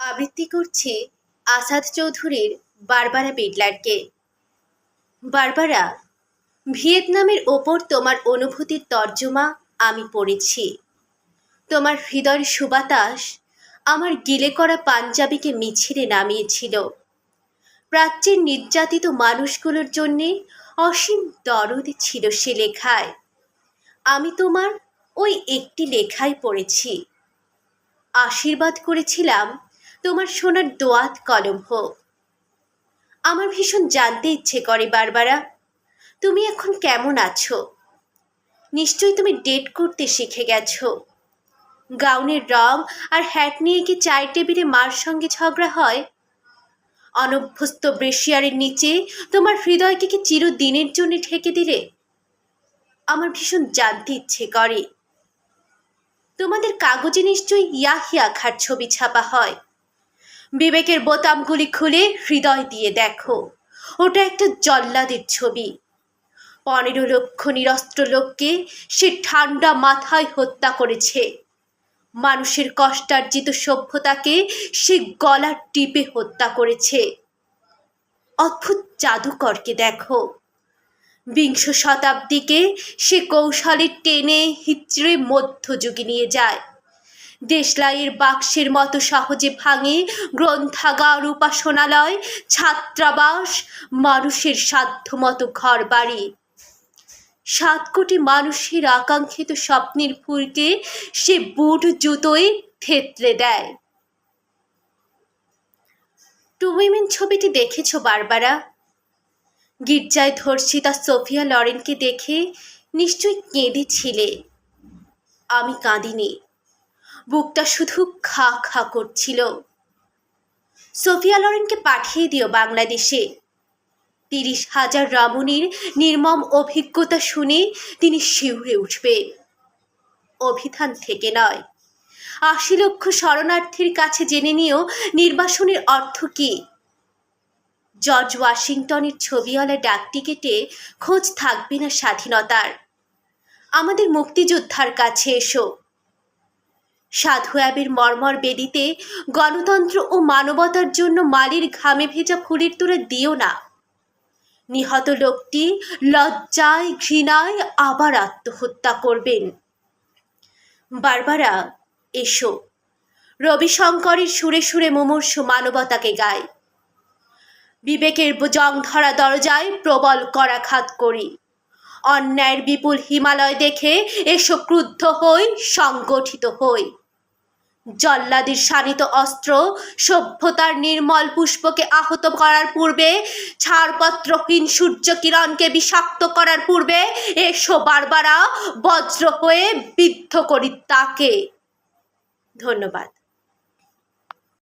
আবৃত্তি করছি আসাদ চৌধুরীর বারবারা বিডলারকে। বারবারা, ভিয়েতনামের ওপর তোমার অনুভূতির তর্জমা আমি পড়েছি। তোমার হৃদয়ের সুবাতাস আমার গিলে করা পাঞ্জাবিকে মিছিলে নামিয়েছিল। প্রাচ্যের নির্যাতিত মানুষগুলোর জন্যে অসীম দরদ ছিল সে লেখায়। আমি তোমার ওই একটি লেখাই পড়েছি। আশীর্বাদ করেছিলাম তোমার সোনার দোয়াত কলম হোক। আমার ভীষণ জানতে ইচ্ছে করে বারবারা, তুমি এখন কেমন আছো? নিশ্চয়ই তুমি ডেট করতে শিখে গেছো। গাউনের রং আর হ্যাট নিয়ে কি চায়ের টেবিলে মার সঙ্গে ঝগড়া হয়? অনভ্যস্ত ব্রেশিয়ারের নিচে তোমার হৃদয়কে কি চিরদিনের জন্য ঢেকে দিলে? আমার ভীষণ জানতে ইচ্ছে করে। তোমাদের কাগজে নিশ্চয়ই ইয়াহিয়া খার ছবি ছাপা হয়। বিবেকের বোতামগুলি খুলে হৃদয় দিয়ে দেখো, ওটা একটা জল্লাদের ছবি। 15 লক্ষ নিরস্ত্র লোককে সে ঠান্ডা মাথায় হত্যা করেছে। মানুষের কষ্টার্জিত সভ্যতাকে সে গলা টিপে হত্যা করেছে। অদ্ভুত জাদুকরকে দেখো, বিংশ শতাব্দীকে সে কৌশলে টেনে হিচড়ে মধ্যযুগে নিয়ে যায়। দেশলাইয়ের বাক্সের মতো সহজে ভাঙে গ্রন্থাগার, উপাসনালয়, ছাত্রাবাস, মানুষের সাধ্যমতো ঘর বাড়ি। 7 কোটি মানুষের আকাঙ্ক্ষিত স্বপ্নের ফুলকে সে বুট জুতোয় থেতলে দেয়। টু উইমেন ছবিটি দেখেছো বারবারা? গির্জায় ধর্ষিতা সোফিয়া লরেনকে দেখে নিশ্চয়ই কেঁদেছিলে। আমি কাঁদিনি, বুকটা শুধু খা খা করছিল। সোফিয়া লরেনকে পাঠিয়ে দিও বাংলাদেশে। 30,000 রমণীর নির্মম অভিজ্ঞতা শুনে তিনি শিউরে উঠবেন। অভিধান থেকে নয়, 80 লক্ষ শরণার্থীর কাছে জেনে নিও নির্বাসনের অর্থ কী। জর্জ ওয়াশিংটনের ছবিওয়ালা ডাকটিকেটে খোঁজ থাকবে না স্বাধীনতার। আমাদের মুক্তিযোদ্ধার কাছে এসো। সাধু অ্যাবের মর্মর বেদিতে গণতন্ত্র ও মানবতার জন্য মালির ঘামে ভেজা ফুলের তোড়া দিও না। নিহত লোকটি লজ্জায় ঘৃণায় আবার আত্মহত্যা করবেন। বারবারা, এসো, রবিশঙ্করের সুরে সুরে মুমূর্ষু মানবতাকে গায়। বিবেকের জং ধরা দরজায় প্রবল করাঘাত করি। অন্যায়ের বিপুল হিমালয় দেখে এসো ক্রুদ্ধ হই, সংগঠিত হই। জল্লাদের শানিত অস্ত্র সভ্যতার নির্মল পুষ্পকে আহত করার পূর্বে, ছাড়পত্রহীন সূর্য কিরণকে বিষাক্ত করার পূর্বে এসো বারবারা, বজ্র হয়ে বিদ্ধ করি তাকে। ধন্যবাদ।